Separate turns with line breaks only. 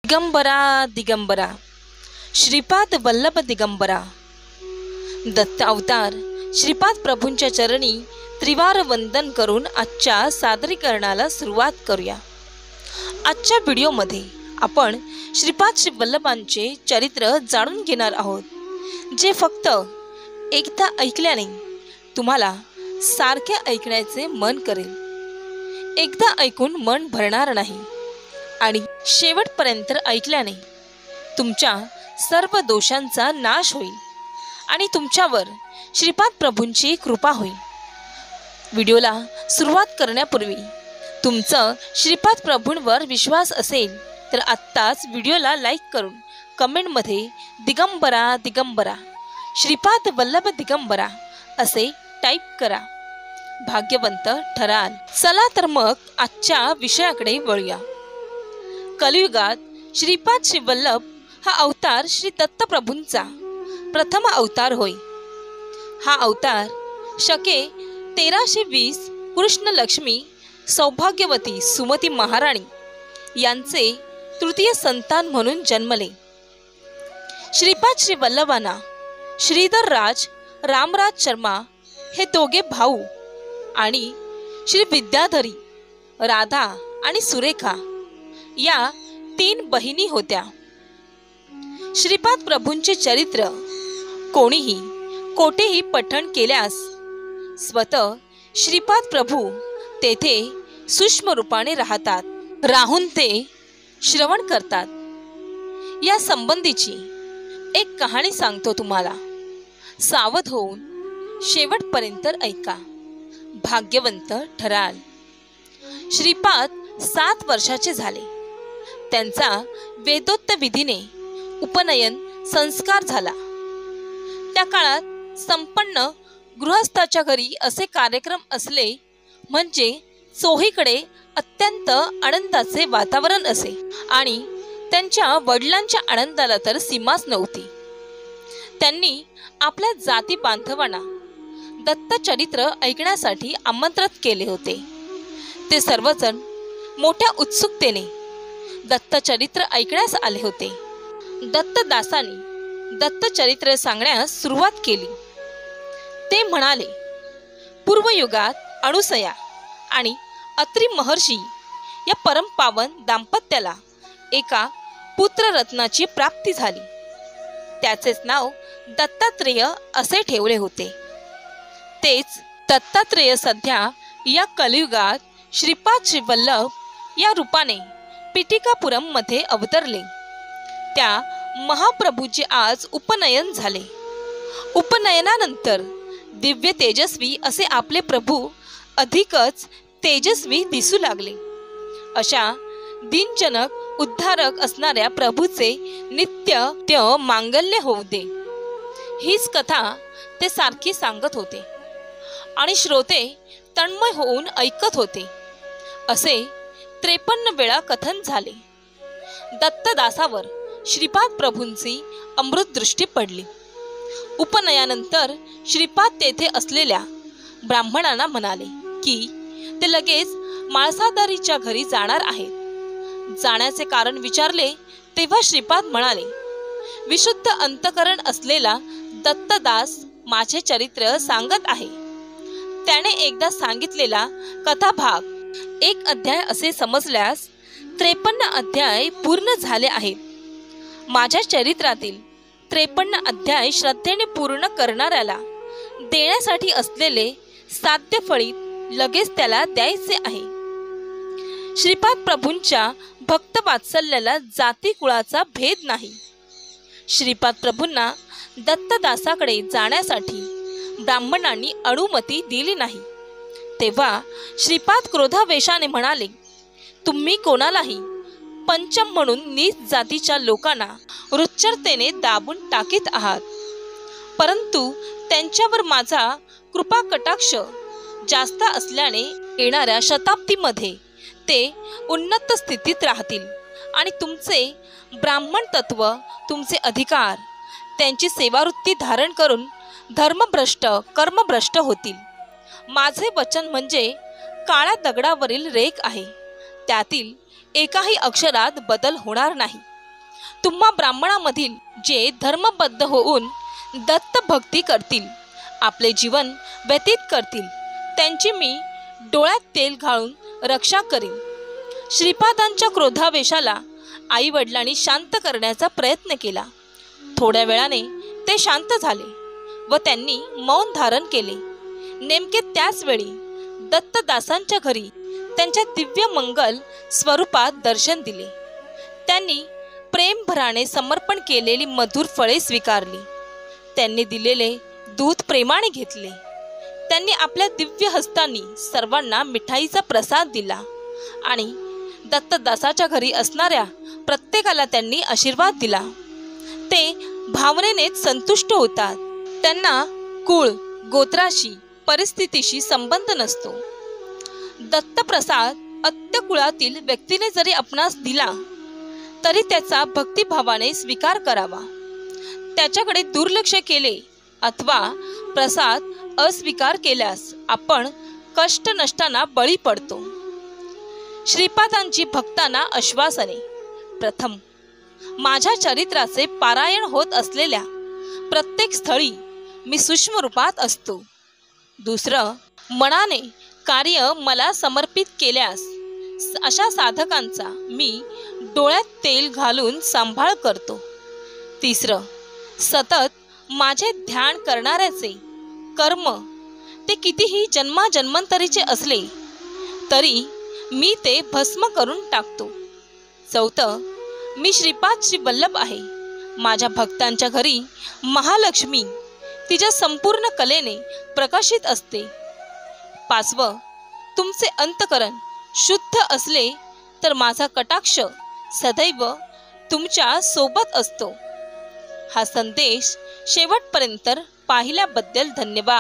दिगंबरा दिगंबरा श्रीपाद वल्लभ दिगंबरा दत्त अवतार श्रीपाद प्रभूंच्या चरणी त्रिवार वंदन करून आजच्या सादरीकरणाला सुरुवात करूया। आजच्या व्हिडिओमध्ये आपण श्रीपाद श्री वल्लभांचे चरित्र जाणून घेणार आहोत, जे फक्त एकदा ऐकल्याने तुम्हाला सारखे ऐकण्याचे मन करेल, एकदा ऐकून मन भरणार नाही आणि शेवटपर्यंत ऐकल्याने तुमच्या सर्व दोषांचा नाश होईल आणि तुमच्यावर श्रीपाद प्रभूंची कृपा होईल। व्हिडिओला सुरुवात करण्यापूर्वी तुमचं श्रीपाद प्रभूंवर विश्वास असेल तर आत्ताच व्हिडिओला लाईक करून कमेंटमध्ये दिगंबरा दिगंबरा श्रीपाद वल्लभ दिगंबरा असे टाईप करा, भाग्यवंत ठराल। चला तर मग आजच्या विषयाकडे वळूया। कलियुगात श्रीपाद श्री वल्लभ हा अवतार श्री दत्तप्रभूंचा प्रथम अवतार होय। हा अवतार शके 1320 कृष्ण लक्ष्मी सौभाग्यवती सुमती महाराणी यांचे तृतीय संतान म्हणून जन्मले। श्रीपाद श्री वल्लभांना श्रीधर राज रामराज शर्मा हे दोघे भाऊ आणि श्री विद्याधरी राधा आणि सुरेखा या 3 बहिणी होत्या। श्रीपाद प्रभूंचे चरित्र कोणीही कोठेही पठण केल्यास स्वतः श्रीपाद प्रभू तेथे सूक्ष्म रूपाने राहून ते श्रवण करतात। या संबंधीची एक कहाणी सांगतो तुम्हाला, सावध होऊन शेवटपर्यंत ऐका, भाग्यवंत ठराल। श्रीपाद 7 वर्षाचे झाले। त्यांचा वेदोक्त विधीने उपनयन संस्कार झाला। त्या काळात संपन्न गृहस्थाच्या घरी असे कार्यक्रम असले म्हणजे चोहीकडे अत्यंत आनंदाचे वातावरण असे आणि त्यांच्या वडिलांच्या आनंदाला तर सीमाच नव्हती। त्यांनी आपल्या जाती बांधवांना दत्तचरित्र ऐकण्यासाठी आमंत्रित केले होते। ते सर्वजण मोठ्या उत्सुकतेने दत्तचरित्र ऐकण्यास आले होते। दत्तदासांनी दत्तचरित्र सांगण्यास सुरुवात केली। ते म्हणाले, पूर्वयुगात अनुसया आणि अत्री महर्षी या परमपावन दाम्पत्याला एका पुत्ररत्नाची प्राप्ती झाली। त्याचेच नाव दत्तात्रेय असे ठेवले होते। तेच दत्तात्रेय सध्या या कलियुगात श्रीपाद श्री वल्लभ या रूपाने पिटिकापुरम मध्ये अवतरले। त्या महाप्रभूचे आज उपनयन झाले। उपनयनानंतर दिव्य तेजस्वी असे आपले प्रभू अधिकच तेजस्वी दिसू लागले। अशा दिनजनक उद्धारक असणाऱ्या प्रभूचे नित्य मांगल्य होऊ दे, हीच कथा ते सारखी सांगत होते आणि श्रोते तन्मय होऊन ऐकत होते। असे 53 वेळा कथन झाले। दत्तदासावर श्रीपाद प्रभूंची अमृत दृष्टी पडली। उपनयानंतर श्रीपाद तेथे असलेल्या ब्राह्मणांना म्हणाले की ते लगेच माळसादारीच्या घरी जाणार आहेत। जाण्याचे कारण विचारले तेव्हा श्रीपाद म्हणाले, विशुद्ध अंतकरण असलेला दत्तदास माझे चरित्र सांगत आहे। त्याने एकदा सांगितलेला कथाभाग 1 अध्याय असे समजल्यास 53 अध्याय पूर्ण झाले आहेत। माझ्या चरित्रातील 53 अध्याय श्रद्धेने पूर्ण करणाऱ्याला देण्यासाठी असलेले साध्य फळीत लगेच त्याला द्यायचे आहे। श्रीपाद प्रभूंच्या भक्त वात्सल्याला जाती कुळाचा भेद नाही। श्रीपाद प्रभूंना दत्तदासाकडे जाण्यासाठी ब्राह्मणांनी अनुमती दिली नाही। तेव्हा श्रीपाद क्रोधावेशाने म्हणाले, तुम्ही कोणालाही पंचम म्हणून नीच जातीच्या लोकांना रुच्चरतेने दाबून टाकीत आहात, परंतु त्यांच्यावर माझा कृपा कटाक्ष जास्त असल्याने येणाऱ्या शताब्दीमध्ये ते उन्नत स्थितीत राहतील आणि तुमचे ब्राह्मण तत्व, तुमचे अधिकार, त्यांची सेवावृत्ती धारण करून धर्मभ्रष्ट कर्मभ्रष्ट होतील। माझे वचन म्हणजे काळ्या दगडावरील रेख आहे, त्यातील एकाही अक्षरात बदल होणार नाही। तुम्हा ब्राह्मणामधील जे धर्मबद्ध होऊन दत्त भक्ती करतील, आपले जीवन व्यतीत करतील, त्यांची मी डोळ्यात तेल घालून रक्षा करीन. श्रीपादांच्या क्रोधावेशाला आई वडिलांनी शांत करण्याचा प्रयत्न केला. थोड्या वेळाने ते शांत झाले व त्यांनी मौन धारण केले. नेमके त्याच वेळी दत्तदासांच्या घरी त्यांच्या दिव्य मंगल स्वरूपात दर्शन दिले. त्यांनी प्रेमभराने समर्पण केलेली मधुर फळे स्वीकारली. त्यांनी दिलेले दूध प्रेमाने घेतले. त्यांनी आपल्या दिव्य हस्तांनी सर्वांना मिठाईचा प्रसाद दिला आणि दत्तदासाच्या घरी असणाऱ्या प्रत्येकाला त्यांनी आशीर्वाद दिला. ते भावनेनेच संतुष्ट होतात. त्यांना कुळ, गोत्राशी, परिस्थितीशी संबंध नसतो. दत्तप्रसाद अत्यकुळातील व्यक्तीने जरी आपणास दिला तरी त्याचा भक्तिभावाने स्वीकार करावा. त्याच्याकडे दुर्लक्ष केले अथवा प्रसाद अस्वीकार केल्यास आपण कष्ट नष्टांना बळी पडतो. श्रीपादांची भक्तांना आश्वासने. प्रथम, माझ्या चरित्राचे पारायण होत असलेल्या प्रत्येक स्थळी मी सूक्ष्म रूपात असतो. दुसरं, मनाने कार्य मला समर्पित केल्यास अशा साधकांचा मी डोळ्यात तेल घालून सांभाळ करतो. तिसरं, सतत माझे ध्यान करणाऱ्याचे कर्म ते कितीही जन्माजन्मांतरीचे असले तरी मी ते भस्म करून टाकतो. चौथं, मी श्रीपाद श्री वल्लभ आहे. माझ्या भक्तांच्या घरी महालक्ष्मी तिच्या संपूर्ण कलेने प्रकाशित असते. पाचवं, तुमचे अंतकरण शुद्ध असले तर माझा कटाक्ष सदैव तुमच्या सोबत असतो. हा संदेश शेवटपर्यंत पाहिल्याबद्दल धन्यवाद.